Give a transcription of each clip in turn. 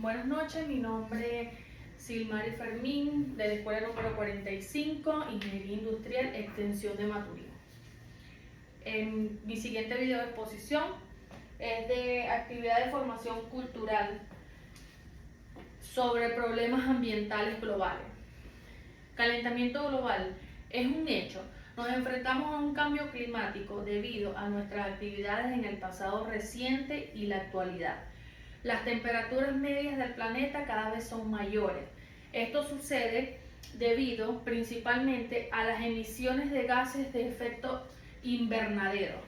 Buenas noches, mi nombre es Silmari Fermín, de la escuela número 45, Ingeniería Industrial, Extensión de Maturín. En mi siguiente video de exposición es de actividad de formación cultural sobre problemas ambientales globales. Calentamiento global es un hecho. Nos enfrentamos a un cambio climático debido a nuestras actividades en el pasado reciente y la actualidad. Las temperaturas medias del planeta cada vez son mayores. Esto sucede debido principalmente a las emisiones de gases de efecto invernadero.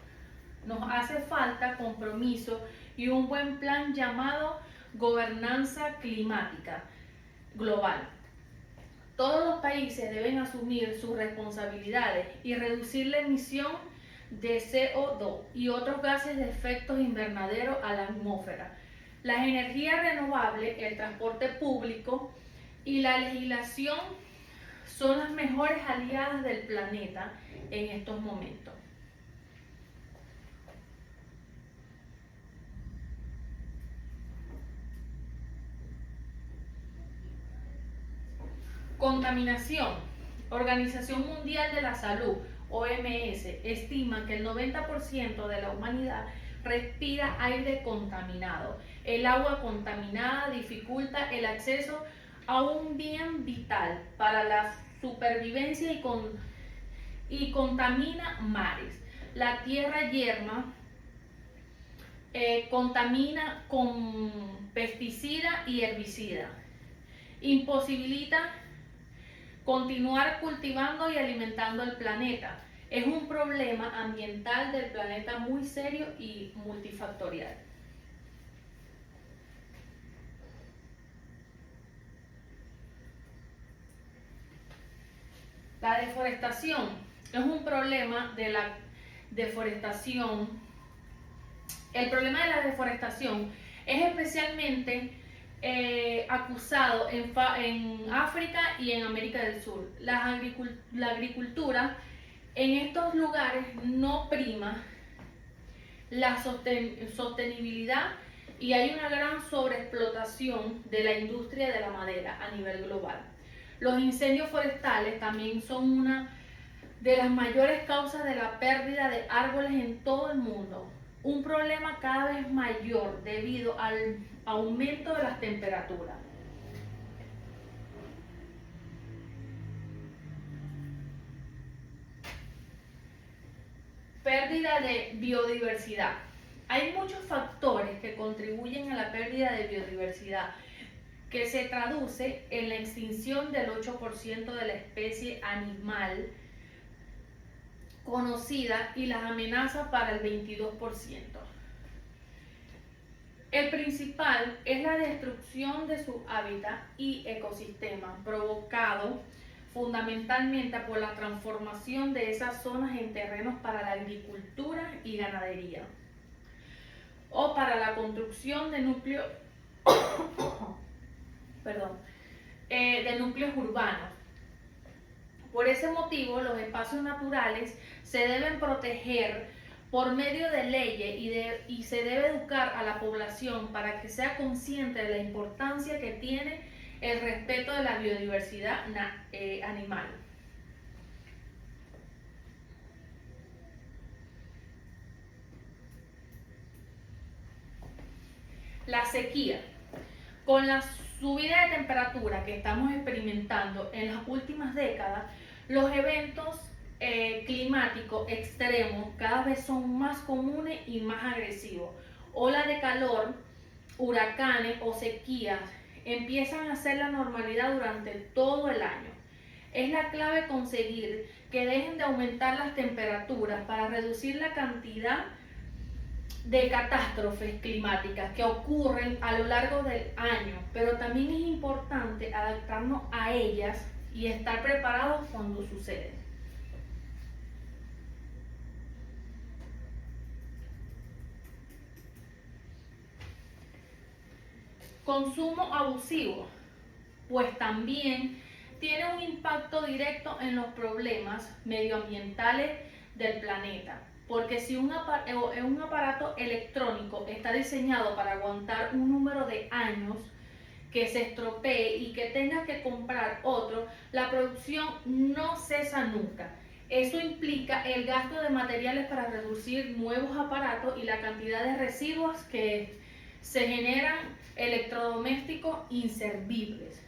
Nos hace falta compromiso y un buen plan llamado gobernanza climática global. Todos los países deben asumir sus responsabilidades y reducir la emisión de CO2 y otros gases de efecto invernadero a la atmósfera. Las energías renovables, el transporte público y la legislación son las mejores aliadas del planeta en estos momentos. Contaminación. Organización Mundial de la Salud, OMS, estima que el 90% de la humanidad respira aire contaminado. El agua contaminada dificulta el acceso a un bien vital para la supervivencia y contamina mares. La tierra yerma contamina con pesticidas y herbicidas. Imposibilita continuar cultivando y alimentando el planeta. Es un problema ambiental del planeta muy serio y multifactorial. La deforestación es un problema de la deforestación. El problema de la deforestación es especialmente acusado en África y en América del Sur. La agricultura en estos lugares no prima la sostenibilidad y hay una gran sobreexplotación de la industria de la madera a nivel global. Los incendios forestales también son una de las mayores causas de la pérdida de árboles en todo el mundo. Un problema cada vez mayor debido al aumento de las temperaturas. Pérdida de biodiversidad. Hay muchos factores que contribuyen a la pérdida de biodiversidad, que se traduce en la extinción del 8% de la especie animal conocida y las amenazas para el 22%. El principal es la destrucción de su hábitat y ecosistema, provocado fundamentalmente por la transformación de esas zonas en terrenos para la agricultura y ganadería, o para la construcción de núcleos, de núcleos urbanos. Por ese motivo, los espacios naturales se deben proteger por medio de leyes y se debe educar a la población para que sea consciente de la importancia que tiene el respeto de la biodiversidad animal. La sequía. Con la subida de temperatura que estamos experimentando en las últimas décadas, los eventos climáticos extremos cada vez son más comunes y más agresivos. Olas de calor, huracanes o sequías empiezan a ser la normalidad durante todo el año. Es la clave conseguir que dejen de aumentar las temperaturas para reducir la cantidad de catástrofes climáticas que ocurren a lo largo del año, pero también es importante adaptarnos a ellas y estar preparados cuando suceden. Consumo abusivo, pues también tiene un impacto directo en los problemas medioambientales del planeta. Porque si un aparato electrónico está diseñado para aguantar un número de años que se estropee y que tenga que comprar otro, la producción no cesa nunca. Eso implica el gasto de materiales para reducir nuevos aparatos y la cantidad de residuos que se generan electrodomésticos inservibles.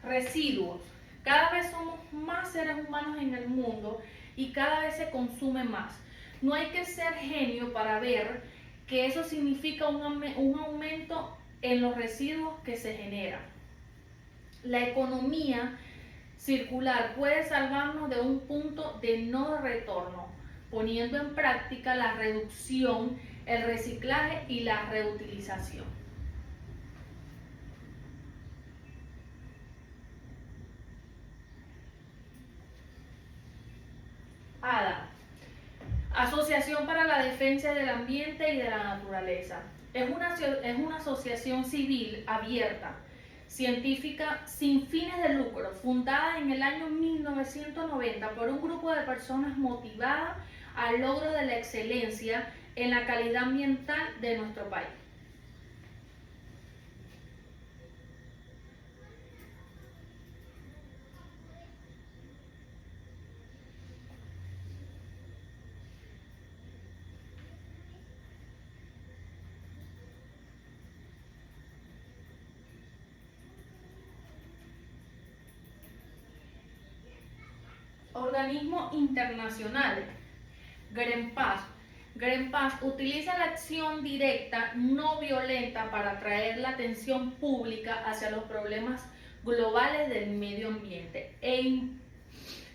Residuos. Cada vez somos más seres humanos en el mundo y cada vez se consume más. No hay que ser genio para ver que eso significa un aumento en los residuos que se generan. La economía circular puede salvarnos de un punto de no retorno, poniendo en práctica la reducción, el reciclaje y la reutilización. ADA, Asociación para la Defensa del Ambiente y de la Naturaleza. Es una asociación civil abierta, científica, sin fines de lucro, fundada en el año 1990 por un grupo de personas motivadas al logro de la excelencia en la calidad ambiental de nuestro país. Organismos internacionales. Greenpeace. Greenpeace utiliza la acción directa, no violenta, para atraer la atención pública hacia los problemas globales del medio ambiente e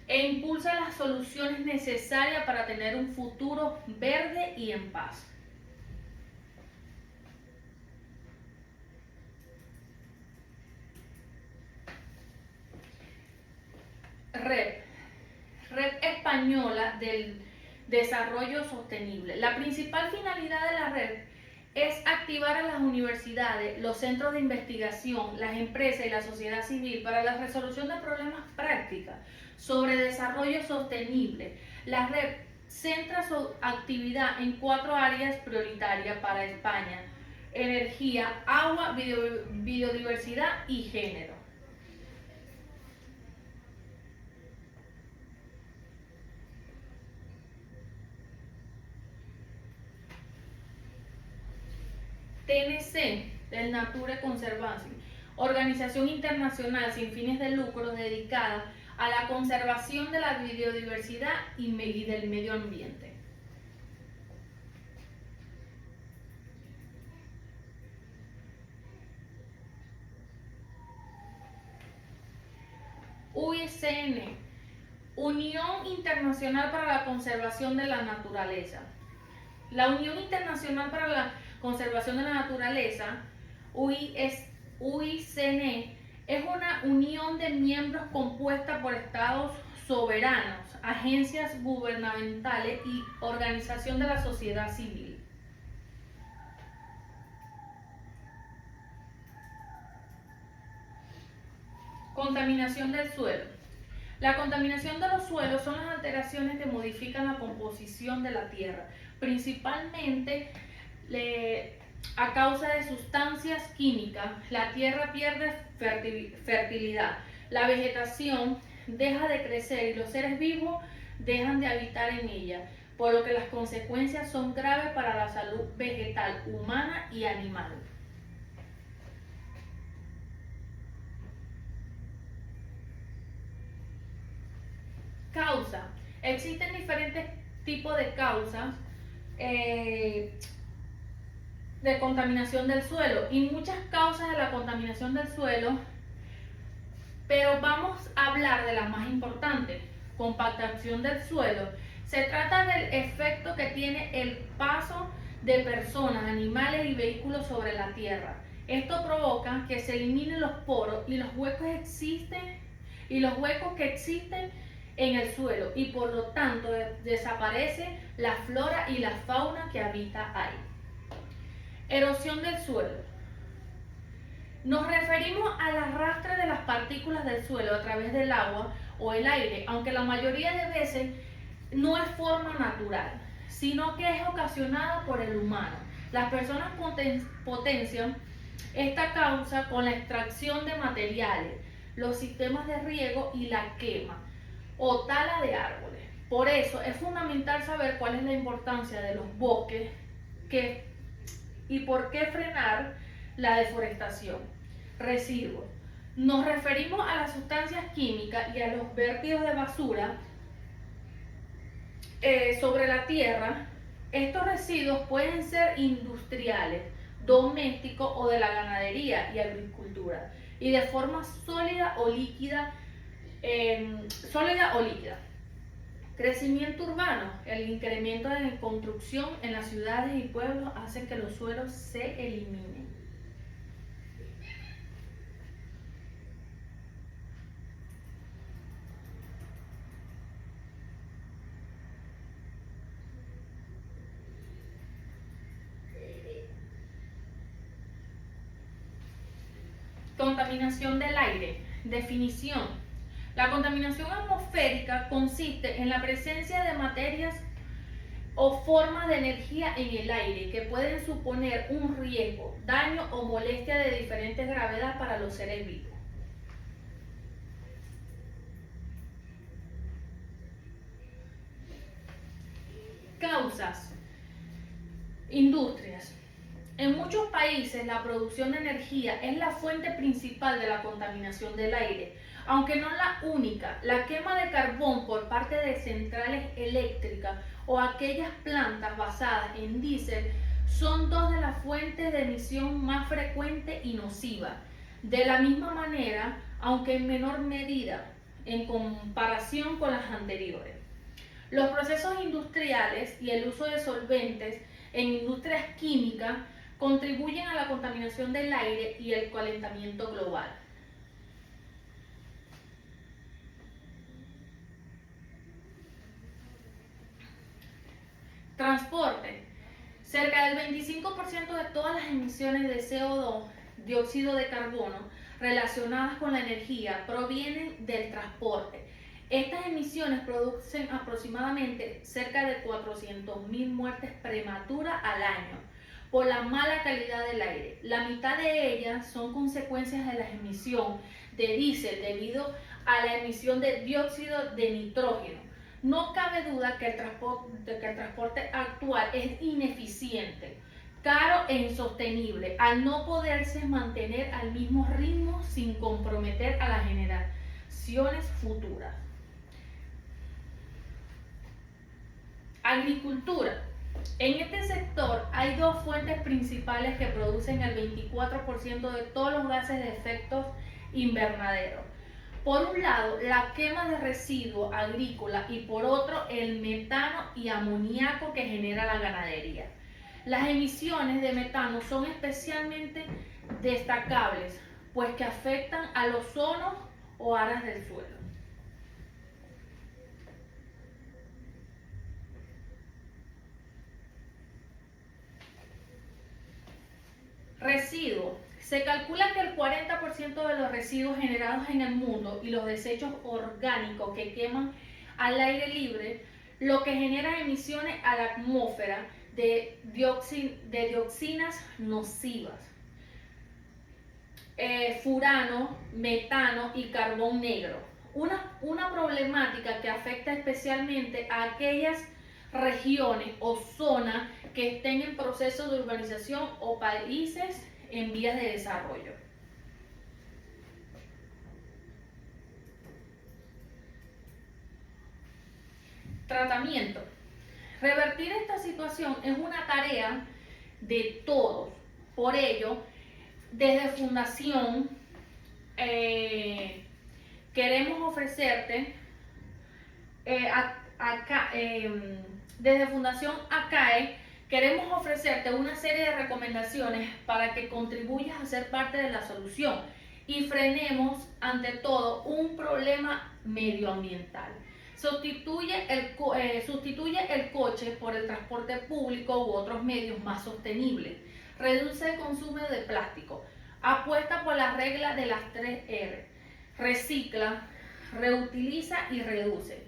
impulsa las soluciones necesarias para tener un futuro verde y en paz. Red Española del Desarrollo Sostenible. La principal finalidad de la red es activar a las universidades, los centros de investigación, las empresas y la sociedad civil para la resolución de problemas prácticos sobre desarrollo sostenible. La red centra su actividad en 4 áreas prioritarias para España: energía, agua, biodiversidad y género. TNC, del Nature Conservancy, organización internacional sin fines de lucro dedicada a la conservación de la biodiversidad y del medio ambiente. UICN, Unión Internacional para la Conservación de la Naturaleza. La Unión Internacional para la Conservación de la Naturaleza, UICN, es una unión de miembros compuesta por estados soberanos, agencias gubernamentales y organización de la sociedad civil. Contaminación del suelo. La contaminación de los suelos son las alteraciones que modifican la composición de la tierra, principalmente a causa de sustancias químicas. La tierra pierde fertilidad, la vegetación deja de crecer y los seres vivos dejan de habitar en ella, por lo que las consecuencias son graves para la salud vegetal, humana y animal. Causa. Existen diferentes tipos de causas de contaminación del suelo y muchas causas de la contaminación del suelo, pero vamos a hablar de las más importantes. Compactación del suelo. Se trata del efecto que tiene el paso de personas, animales y vehículos sobre la tierra. Esto provoca que se eliminen los poros y los huecos que existen en el suelo y por lo tanto desaparece la flora y la fauna que habita ahí. Erosión del suelo. Nos referimos al arrastre de las partículas del suelo a través del agua o el aire, aunque la mayoría de veces no es forma natural. sino que es ocasionada por el humano. Las personas potencian esta causa con la extracción de materiales, los sistemas de riego y la quema o tala de árboles. Por eso es fundamental saber cuál es la importancia de los bosques y por qué frenar la deforestación. Residuos. Nos referimos a las sustancias químicas y a los vertidos de basura sobre la tierra. Estos residuos pueden ser industriales, domésticos o de la ganadería y agricultura, y de forma sólida o líquida. Crecimiento urbano. El incremento de construcción en las ciudades y pueblos hace que los suelos se eliminen. Contaminación del aire. Definición. La contaminación atmosférica consiste en la presencia de materias o formas de energía en el aire que pueden suponer un riesgo, daño o molestia de diferentes gravedad para los seres vivos. Causas. Industrias. En muchos países la producción de energía es la fuente principal de la contaminación del aire, aunque no la única. La quema de carbón por parte de centrales eléctricas o aquellas plantas basadas en diésel son dos de las fuentes de emisión más frecuentes y nocivas. De la misma manera, aunque en menor medida en comparación con las anteriores. Los procesos industriales y el uso de solventes en industrias químicas contribuyen a la contaminación del aire y el calentamiento global. Transporte. Cerca del 25% de todas las emisiones de CO2, dióxido de carbono, relacionadas con la energía provienen del transporte. Estas emisiones producen aproximadamente cerca de 400.000 muertes prematuras al año por la mala calidad del aire. La mitad de ellas son consecuencias de la emisión de diésel debido a la emisión de dióxido de nitrógeno. No cabe duda que el transporte actual es ineficiente, caro e insostenible, al no poderse mantener al mismo ritmo sin comprometer a las generaciones futuras. Agricultura. En este sector hay dos fuentes principales que producen el 24% de todos los gases de efecto invernadero. Por un lado, la quema de residuos agrícolas y por otro, el metano y amoníaco que genera la ganadería. Las emisiones de metano son especialmente destacables, pues que afectan al ozono o aras del suelo. Residuos. Se calcula que el 40% de los residuos generados en el mundo y los desechos orgánicos que queman al aire libre, lo que genera emisiones a la atmósfera de dioxinas nocivas, furano, metano y carbón negro. Una problemática que afecta especialmente a aquellas regiones o zonas que estén en proceso de urbanización o países en vías de desarrollo. Tratamiento. Revertir esta situación es una tarea de todos. Por ello, desde Fundación queremos ofrecerte desde Fundación ACAE queremos ofrecerte una serie de recomendaciones para que contribuyas a ser parte de la solución y frenemos ante todo un problema medioambiental. Sustituye el coche por el transporte público u otros medios más sostenibles. Reduce el consumo de plástico. Apuesta por la regla de las 3 R. Recicla, reutiliza y reduce.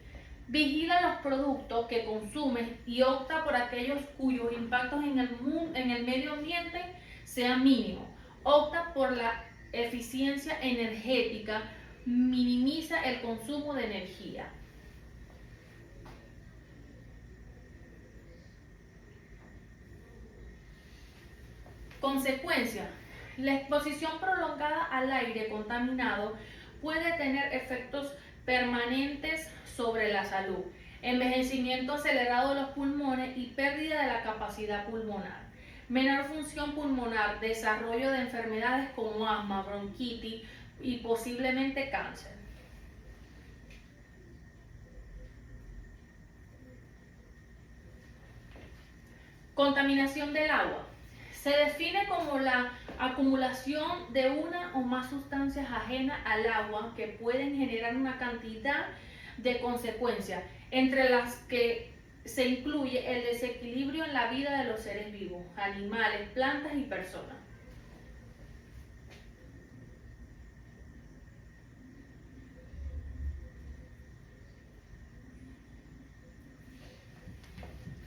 Vigila los productos que consumes y opta por aquellos cuyos impactos en el medio ambiente sean mínimos. Opta por la eficiencia energética, minimiza el consumo de energía. Consecuencia: la exposición prolongada al aire contaminado puede tener efectos permanentes sobre la salud, envejecimiento acelerado de los pulmones y pérdida de la capacidad pulmonar, menor función pulmonar, desarrollo de enfermedades como asma, bronquitis y posiblemente cáncer. Contaminación del agua. Se define como la acumulación de una o más sustancias ajenas al agua que pueden generar una cantidad de consecuencias, entre las que se incluye el desequilibrio en la vida de los seres vivos, animales, plantas y personas.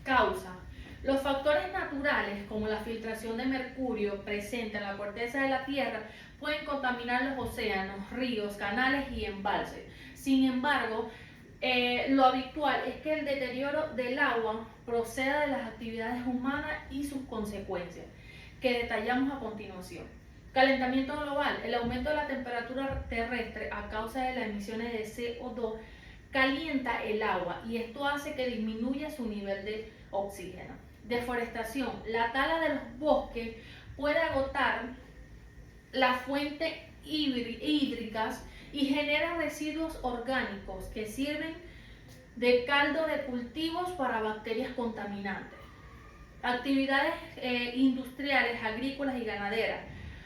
Causa. Los factores naturales, como la filtración de mercurio presente en la corteza de la Tierra, pueden contaminar los océanos, ríos, canales y embalses. Sin embargo, lo habitual es que el deterioro del agua proceda de las actividades humanas y sus consecuencias, que detallamos a continuación. Calentamiento global. El aumento de la temperatura terrestre a causa de las emisiones de CO2 calienta el agua y esto hace que disminuya su nivel de oxígeno. Deforestación. La tala de los bosques puede agotar las fuentes hídricas y genera residuos orgánicos que sirven de caldo de cultivos para bacterias contaminantes. Actividades industriales, agrícolas y ganaderas.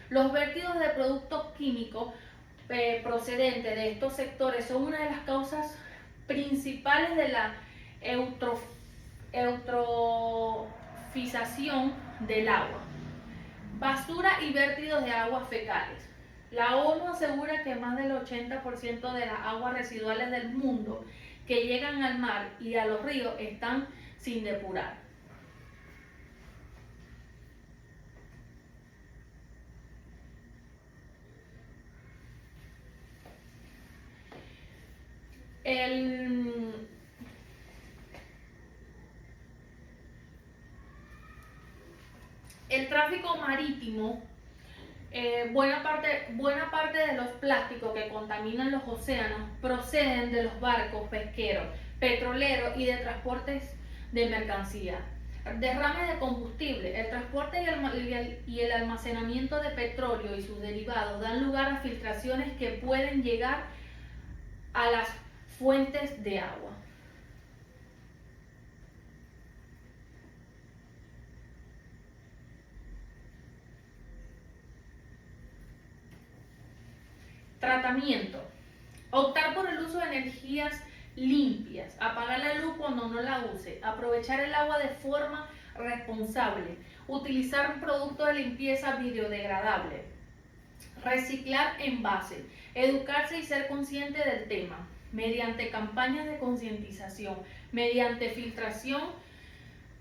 Los vertidos de productos químicos procedentes de estos sectores son una de las causas principales de la eutrofización del agua. Basura y vertidos de aguas fecales. La ONU asegura que más del 80% de las aguas residuales del mundo que llegan al mar y a los ríos están sin depurar. El tráfico marítimo, buena parte de los plásticos que contaminan los océanos proceden de los barcos pesqueros, petroleros y de transportes de mercancía. Derrames de combustible. El transporte y el almacenamiento de petróleo y sus derivados dan lugar a filtraciones que pueden llegar a las fuentes de agua. Tratamiento. Optar por el uso de energías limpias, apagar la luz cuando no la use, aprovechar el agua de forma responsable, utilizar productos de limpieza biodegradable, reciclar envases, educarse y ser consciente del tema, mediante campañas de concientización, mediante filtración,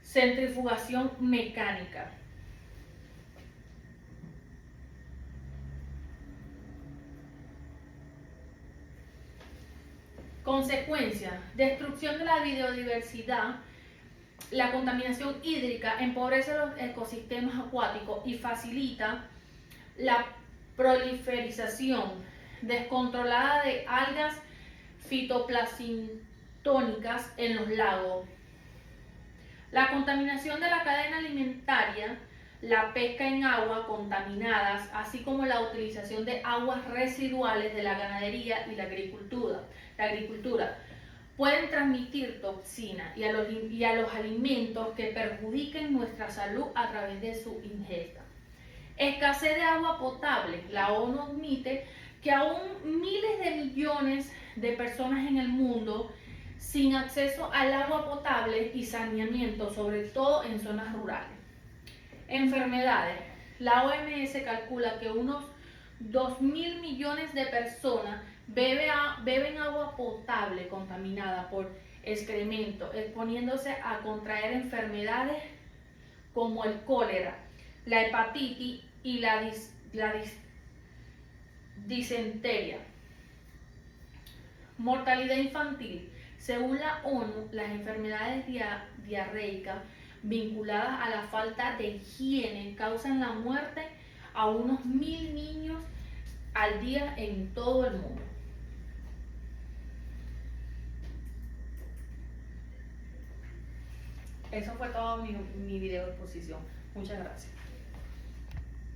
centrifugación mecánica. Consecuencia: destrucción de la biodiversidad. La contaminación hídrica empobrece los ecosistemas acuáticos y facilita la proliferación descontrolada de algas fitoplanctónicas en los lagos. La contaminación de la cadena alimentaria, la pesca en agua contaminadas, así como la utilización de aguas residuales de la ganadería y la agricultura pueden transmitir toxinas y a los alimentos que perjudiquen nuestra salud a través de su ingesta. Escasez de agua potable. La ONU admite que aún miles de millones de personas en el mundo sin acceso al agua potable y saneamiento, sobre todo en zonas rurales. Enfermedades. La OMS calcula que unos 2.000 millones de personas beben agua potable contaminada por excremento, exponiéndose a contraer enfermedades como el cólera, la hepatitis y la disentería. Mortalidad infantil. Según la ONU, las enfermedades diarreicas vinculadas a la falta de higiene causan la muerte a unos 1000 niños al día en todo el mundo. Eso fue todo mi video de exposición. Muchas gracias.